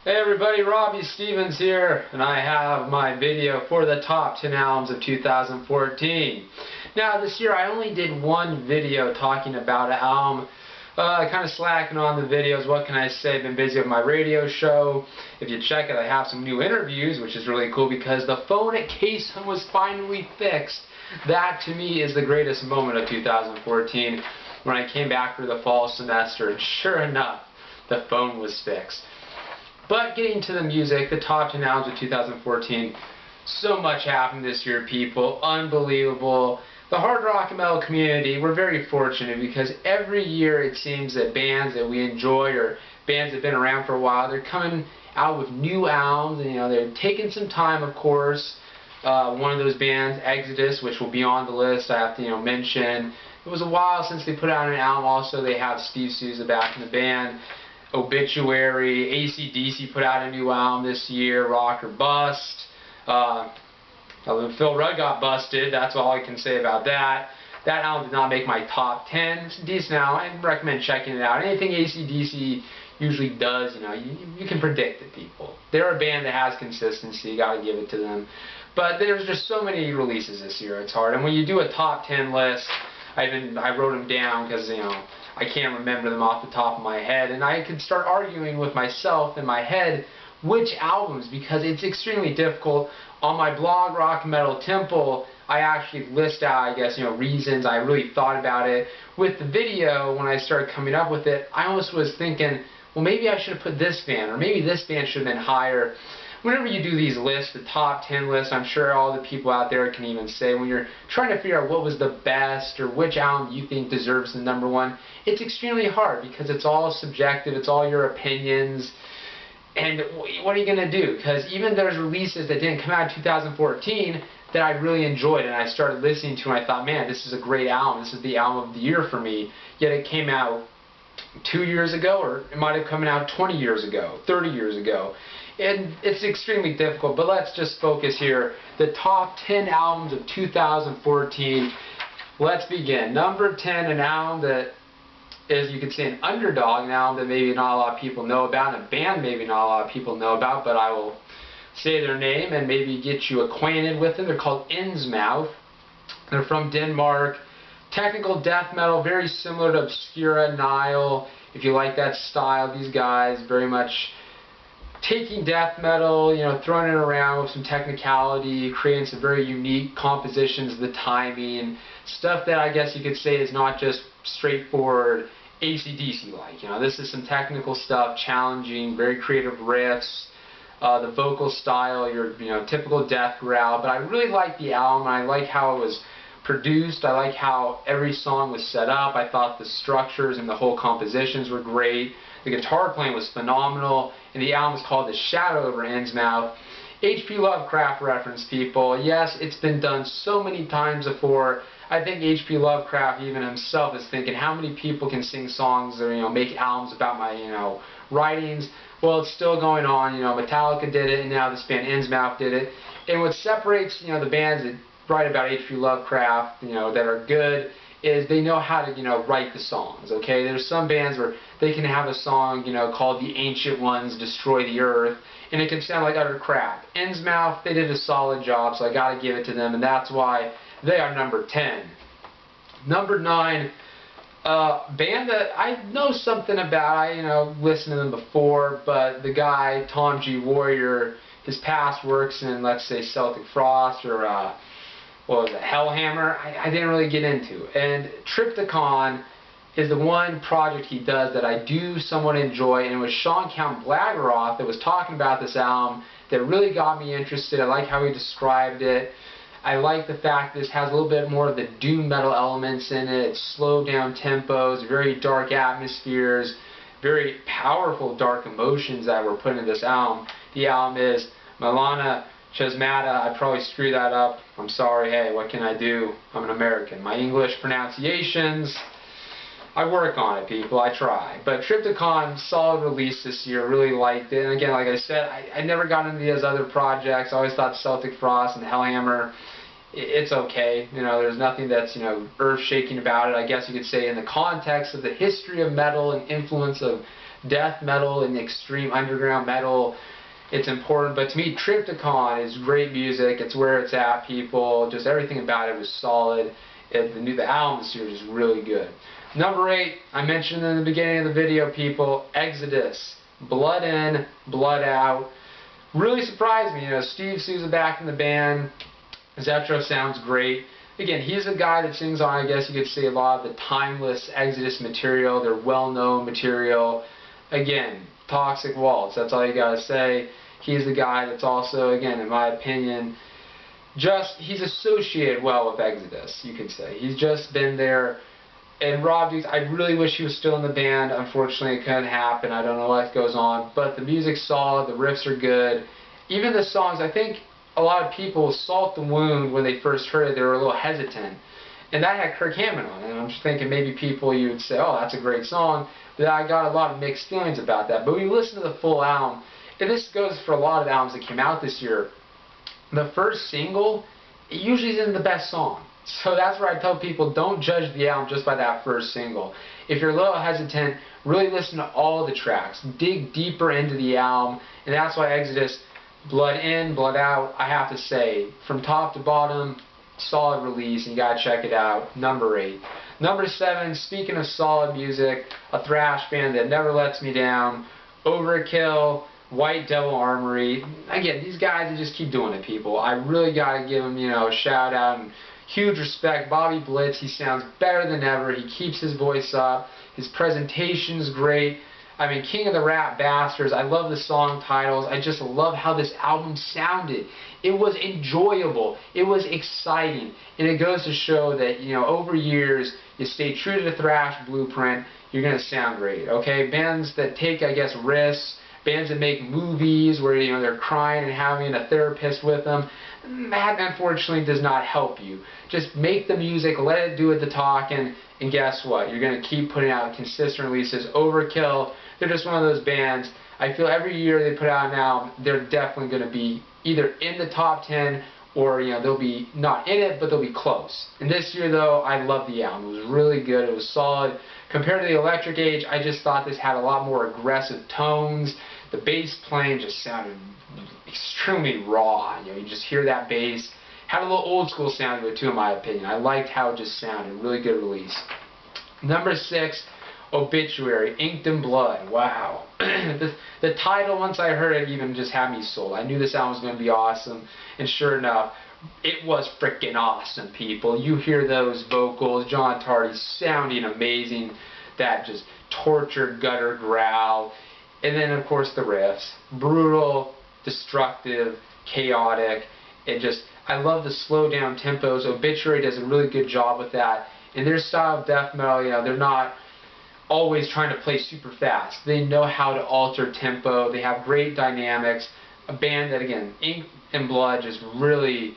Hey everybody, Robby Stevens here, and I have my video for the top 10 albums of 2014. Now this year I only did one video talking about an album, kind of slacking on the videos. What can I say? Been busy with my radio show. If you check it, I have some new interviews, which is really cool because the phone case was finally fixed. That to me is the greatest moment of 2014 when I came back for the fall semester, and sure enough, the phone was fixed. But getting to the music, the top 10 albums of 2014, so much happened this year, people. Unbelievable. The hard rock and metal community, we're very fortunate because every year it seems that bands that we enjoy or bands that have been around for a while, they're coming out with new albums, and they're taking some time, of course. One of those bands, Exodus, which will be on the list, I have to mention. It was a while since they put out an album. Also, they have Steve Souza back in the band. Obituary, AC/DC put out a new album this year, Rock or Bust. Phil Rudd got busted, that's all I can say about that. That album did not make my top 10. It's a decent album, I recommend checking it out. Anything AC/DC usually does, you can predict it, people. They're a band that has consistency, you gotta give it to them. But there's just so many releases this year, it's hard. And when you do a top 10 list, I wrote them down because, I can't remember them off the top of my head, and I could start arguing with myself in my head which albums, because it's extremely difficult. On my blog, Rock and Metal Temple, I actually list out, I guess, reasons. I really thought about it. With the video, when I started coming up with it, I almost was thinking, well, maybe I should have put this band, or maybe this band should have been higher. Whenever you do these lists, the top 10 lists, I'm sure all the people out there can even say, when you're trying to figure out what was the best or which album you think deserves the #1, it's extremely hard because it's all subjective, it's all your opinions, and what are you going to do? Because even there's releases that didn't come out in 2014 that I really enjoyed and I started listening to and I thought, man, this is a great album, this is the album of the year for me, yet it came out 2 years ago, or it might have come out 20 years ago, 30 years ago. And it's extremely difficult, but let's just focus here. The top 10 albums of 2014. Let's begin. Number 10, an album that is, you could say, an underdog, an album that maybe not a lot of people know about, and a band maybe not a lot of people know about, but I will say their name and maybe get you acquainted with them. They're called Innsmouth. They're from Denmark. Technical death metal, very similar to Obscura, Nile. If you like that style, these guys very much taking death metal, throwing it around with some technicality, creating some very unique compositions, the timing, stuff that I guess you could say is not just straightforward AC/DC like. This is some technical stuff, challenging, very creative riffs, the vocal style, your typical death growl. But I really like the album. I like how it was produced. I like how every song was set up. I thought the structures and the whole compositions were great. The guitar playing was phenomenal, and the album is called The Shadow over Innsmouth. H.P. Lovecraft reference, people. Yes, it's been done so many times before. I think H.P. Lovecraft even himself is thinking, how many people can sing songs or make albums about my writings? Well, it's still going on. Metallica did it, and now this band Innsmouth did it. And what separates the bands that write about H.P. Lovecraft, that are good, is they know how to, write the songs, okay? There's some bands where they can have a song, called The Ancient Ones Destroy the Earth, and it can sound like utter crap. Innsmouth, they did a solid job, so I gotta give it to them, and that's why they are number 10. Number 9, band that I know something about. I, listened to them before, but the guy, Tom G. Warrior, his past works in, let's say, Celtic Frost, or, what was it, Hellhammer, I didn't really get into. And Triptychon is the one project he does that I do somewhat enjoy, and it was Sean Count Blageroth that was talking about this album that really got me interested. I like how he described it. I like the fact this has a little bit more of the doom metal elements in it. It's slowed down tempos, very dark atmospheres, very powerful dark emotions that were put into this album. The album is Milana Chesmata. I probably screwed that up. I'm sorry. Hey, what can I do? I'm an American. My English pronunciations, I work on it, people. I try. But Triptychon, solid release this year. Really liked it. And again, like I said, I never got into these other projects. I always thought Celtic Frost and Hellhammer, it's okay. There's nothing that's, earth-shaking about it. I guess you could say in the context of the history of metal and influence of death metal and extreme underground metal, it's important. But to me, Triptychon is great music. It's where it's at, people. Just everything about it was solid. The album this year is really good. Number 8, I mentioned in the beginning of the video, people, Exodus. Blood In, Blood Out. Really surprised me. You know, Steve Souza back in the band. Zetro sounds great. Again, he's a guy that sings on, I guess you could say, a lot of the timeless Exodus material, their well-known material. Again, Toxic Waltz, that's all you gotta say. He's the guy that's also, again, in my opinion, he's associated well with Exodus, you could say. He's just been there. And Robby, I really wish he was still in the band. Unfortunately, it couldn't happen. I don't know what goes on. But the music's solid, the riffs are good. Even the songs, I think a lot of people, Salt the Wound, when they first heard it, they were a little hesitant. And that had Kirk Hammett on it. And I'm just thinking maybe people, you would say, oh, that's a great song. But I got a lot of mixed feelings about that. But when you listen to the full album, and this goes for a lot of albums that came out this year, the first single, it usually isn't the best song. So that's where I tell people, don't judge the album just by that first single. If you're a little hesitant, really listen to all the tracks. Dig deeper into the album. And that's why Exodus, Blood In, Blood Out, I have to say, from top to bottom, solid release, and you gotta check it out. Number 8. Number 7, speaking of solid music, a thrash band that never lets me down, Overkill, White Devil Armory. Again, these guys, they just keep doing it, people. I really gotta give them, a shout out and huge respect. Bobby Blitz, he sounds better than ever. He keeps his voice up. His presentation's great. I mean, King of the Rap Bastards. I love the song titles. I just love how this album sounded. It was enjoyable. It was exciting. And it goes to show that, over years, you stay true to the thrash blueprint, you're going to sound great, okay? Bands that take, I guess, risks, bands that make movies where, they're crying and having a therapist with them, that unfortunately does not help you. Just make the music, let it do the talking, and guess what? You're going to keep putting out consistent releases. Overkill, they're just one of those bands. I feel every year they put out an album, they're definitely going to be either in the top 10 or, they'll be not in it, but they'll be close. And this year, though, I love the album. It was really good. It was solid. Compared to the Electric Age, I just thought this had a lot more aggressive tones. The bass playing just sounded extremely raw. You just hear that bass. Had a little old school sound to it too, in my opinion. I liked how it just sounded. Really good release. Number 6, Obituary, Inked in Blood. Wow. the title, once I heard it, even just had me sold. I knew this album was going to be awesome. And sure enough, it was freaking awesome, people. You hear those vocals, John Tardy sounding amazing. That just tortured gutter growl. And then, of course, the riffs. Brutal, destructive, chaotic. I love the slow down tempos. Obituary does a really good job with that. In their style of death metal, they're not always trying to play super fast. They know how to alter tempo. They have great dynamics. A band that, again, Ink and Blood just really,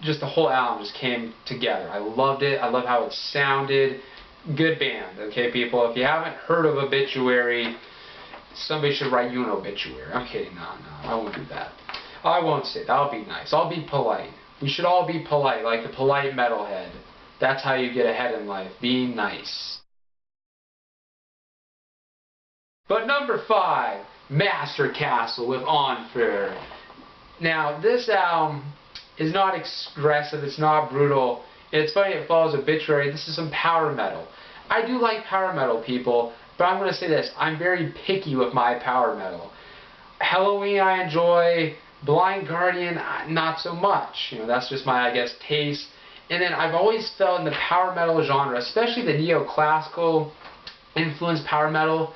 the whole album just came together. I loved it. I love how it sounded. Good band, okay, people? If you haven't heard of Obituary, somebody should write you an obituary. I'm kidding. No, I won't do that. I won't say that. I'll be nice. I'll be polite. We should all be polite, like the polite metalhead. That's how you get ahead in life, being nice. But number 5, Master Castle with On Fair. Now, this album is not aggressive, it's not brutal. It's funny it follows Obituary. This is some power metal. I do like power metal, people, but I'm going to say this. I'm very picky with my power metal. Halloween I enjoy. Blind Guardian, not so much. That's just my, I guess, taste. And then I've always felt in the power metal genre, especially the neoclassical influenced power metal,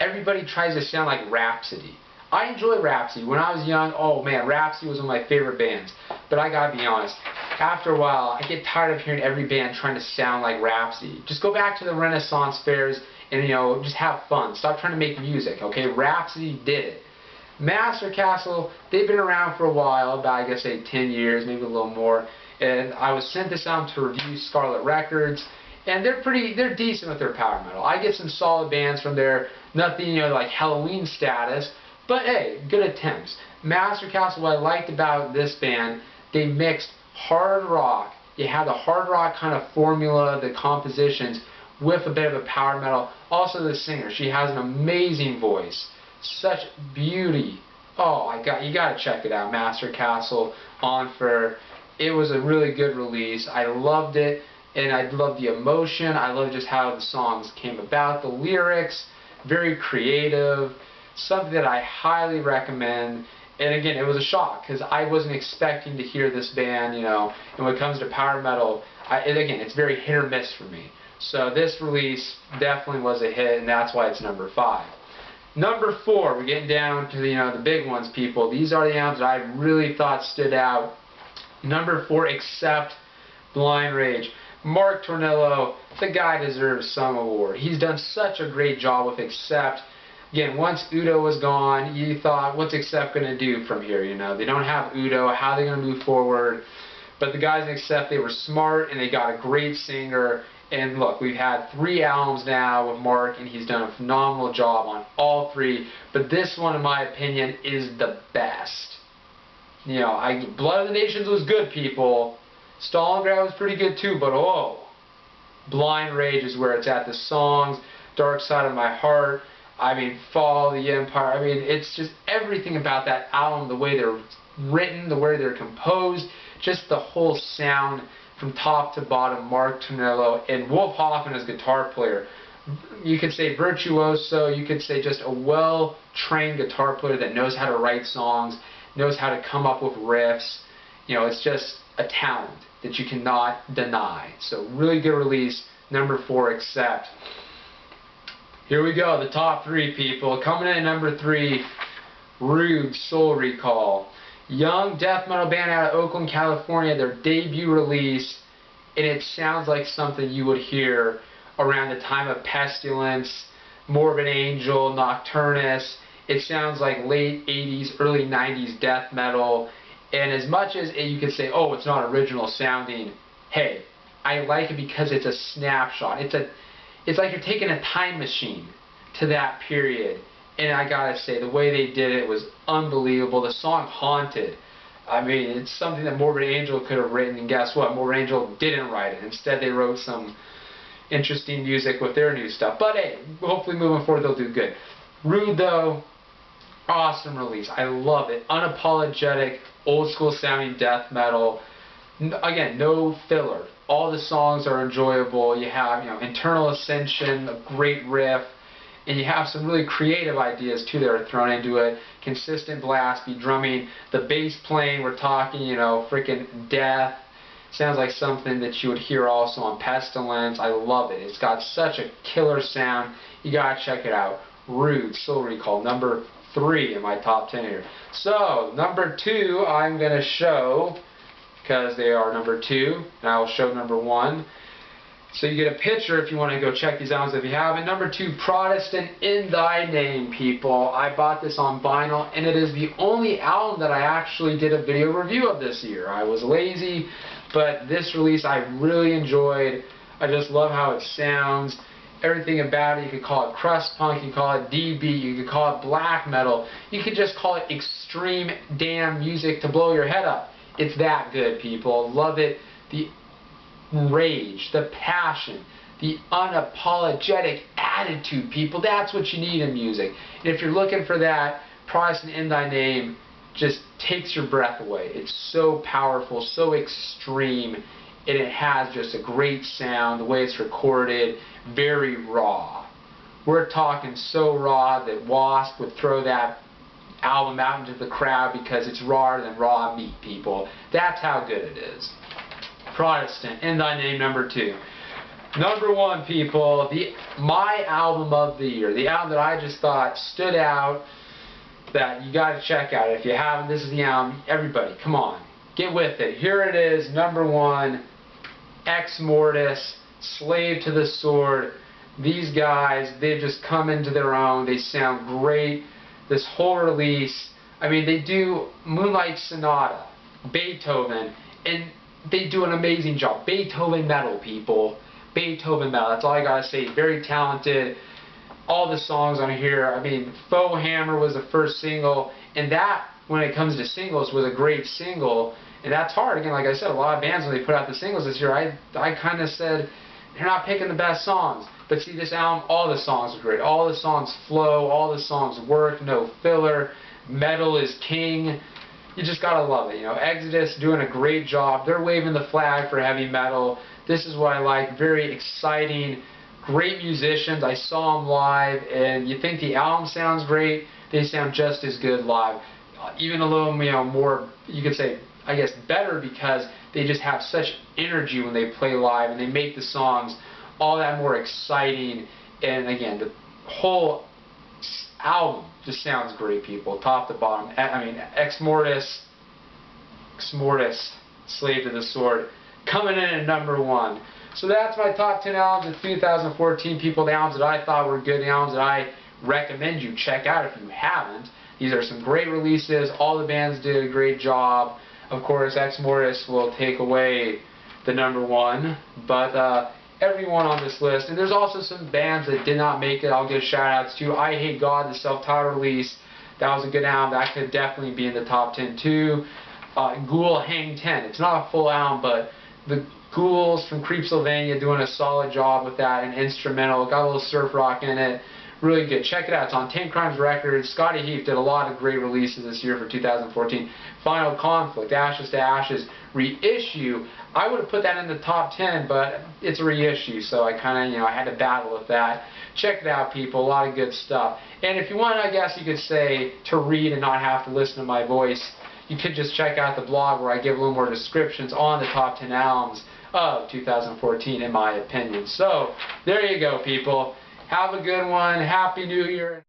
everybody tries to sound like Rhapsody. I enjoy Rhapsody. When I was young, oh man, Rhapsody was one of my favorite bands. But I gotta be honest, after a while, I get tired of hearing every band trying to sound like Rhapsody. Just go back to the Renaissance fairs and, just have fun. Stop trying to make music, okay? Rhapsody did it. Master Castle, they've been around for a while, about, I guess, 10 years, maybe a little more. And I was sent this album to review Scarlet Records, and they're decent with their power metal. I get some solid bands from there, nothing, like Halloween status, but hey, good attempts. Master Castle, what I liked about this band, they mixed hard rock. You had the hard rock kind of formula, the compositions, with a bit of a power metal. Also the singer, she has an amazing voice, such beauty. Oh, you gotta check it out, Master Castle on Fur. It was a really good release. I loved it, and I loved the emotion. I loved just how the songs came about, the lyrics, very creative, something that I highly recommend. And again, it was a shock because I wasn't expecting to hear this band, you know. And when it comes to power metal, again, it's very hit or miss for me. So this release definitely was a hit, and that's why it's number 5. Number 4, we're getting down to the big ones, people. These are the albums that I really thought stood out. Number 4, Accept, Blind Rage. Mark Tornillo, the guy deserves some award. He's done such a great job with Accept. Again, once Udo was gone, you thought, what's Accept going to do from here? You know, they don't have Udo. How are they going to move forward? But the guys in Accept, they were smart, and they got a great singer. And look, we've had 3 albums now with Mark, and he's done a phenomenal job on all 3. But this one, in my opinion, is the best. You know, Blood of the Nations was good, people. Stalingrad was pretty good too, but oh, Blind Rage is where it's at. The songs, Dark Side of My Heart, I mean, Fall of the Empire. I mean, it's just everything about that album, the way they're written, the way they're composed, just the whole sound from top to bottom. Mark Tornillo and Wolf Hoffman as guitar player. You could say virtuoso, you could say just a well-trained guitar player that knows how to write songs, knows how to come up with riffs. You know, it's just a talent that you cannot deny. So really good release. Number 4, Accept. Here we go, the top 3, people. Coming in at number 3, Rude, Soul Recall. Young death metal band out of Oakland, California, their debut release, and it sounds like something you would hear around the time of Pestilence, Morbid Angel, Nocturnus. It sounds like late 80s, early 90s death metal. And as much as you could say, oh, it's not original sounding, hey, I like it because it's a snapshot. It's like you're taking a time machine to that period. And I gotta say, the way they did it was unbelievable. The song Haunted, I mean, it's something that Morbid Angel could have written, and guess what? Morbid Angel didn't write it. Instead, they wrote some interesting music with their new stuff. But hey, hopefully moving forward, they'll do good. Rude, though, awesome release. I love it. Unapologetic, old school sounding death metal. Again, no filler. All the songs are enjoyable. You have, Internal Ascension, a great riff, and you have some really creative ideas too that are thrown into it. Consistent blast beat drumming, the bass playing. We're talking, freaking death. Sounds like something that you would hear also on Pestilence. I love it. It's got such a killer sound. You gotta check it out. Rude, Soul Recall, number 3 in my top 10 here. So, number 2, I'm going to show, because they are number 2, and I will show number 1. So you get a picture if you want to go check these albums if you haven't. Number 2, Protestant in Thy Name, people. I bought this on vinyl, and it is the only album that I actually did a video review of this year. I was lazy, but this release I really enjoyed. I just love how it sounds. Everything about it. You could call it crust punk, you could call it D-beat, you could call it black metal, you could just call it extreme damn music to blow your head up. It's that good, people. Love it. The rage, the passion, the unapologetic attitude, people. That's what you need in music. And if you're looking for that, Protestant in Thy Name just takes your breath away. It's so powerful, so extreme, and it has just a great sound. The way it's recorded, very raw. We're talking so raw that Wasp would throw that album out into the crowd because it's rawer than raw meat, people. That's how good it is. Protestant in Thy Name, number 2. Number 1, people, my album of the year, the album that I just thought stood out, that you got to check out. If you haven't, this is the album. Everybody, come on, get with it. Here it is, number 1, Ex Mortis, Slave to the Sword. These guys, they've just come into their own. They sound great. This whole release, I mean, they do Moonlight Sonata, Beethoven, and they do an amazing job. Beethoven metal, people. Beethoven metal. That's all I gotta say. Very talented. All the songs on here. I mean, Faux Hammer was the first single, and that, when it comes to singles, was a great single. And that's hard. Again, like I said, a lot of bands, when they put out the singles this year, I kind of said, they're not picking the best songs. But see, this album, all the songs are great. All the songs flow, all the songs work, no filler. Metal is king. You just gotta love it. You know, Exodus doing a great job. They're waving the flag for heavy metal. This is what I like. Very exciting, great musicians. I saw them live, and you think the album sounds great. They sound just as good live. Even a little, you know, more, you could say, I guess, better, because they just have such energy when they play live, and they make the songs all that more exciting. And again, the whole album just sounds great, people, top to bottom. I mean, Ex Mortis, Slave to the Sword, coming in at #1. So that's my top 10 albums of 2014, people. The albums that I thought were good, the albums that I recommend you check out if you haven't. These are some great releases. All the bands did a great job. Of course, Ex Mortis will take away the #1, but everyone on this list, and there's also some bands that did not make it, I'll give shout outs to. I Hate God, the self-titled release, that was a good album. That could definitely be in the top 10 too. Ghoul Hang 10, it's not a full album, but the Ghouls from Creepsylvania doing a solid job with that, an instrumental, got a little surf rock in it. Really good. Check it out. It's on 10 Crimes Records. Scotty Heath did a lot of great releases this year for 2014. Final Conflict, Ashes to Ashes, reissue. I would have put that in the top 10, but it's a reissue, so I kind of, you know, I had to battle with that. Check it out, people. A lot of good stuff. And if you want, I guess you could say, to read and not have to listen to my voice, you could just check out the blog where I give a little more descriptions on the top 10 albums of 2014, in my opinion. So, there you go, people. Have a good one. Happy New Year.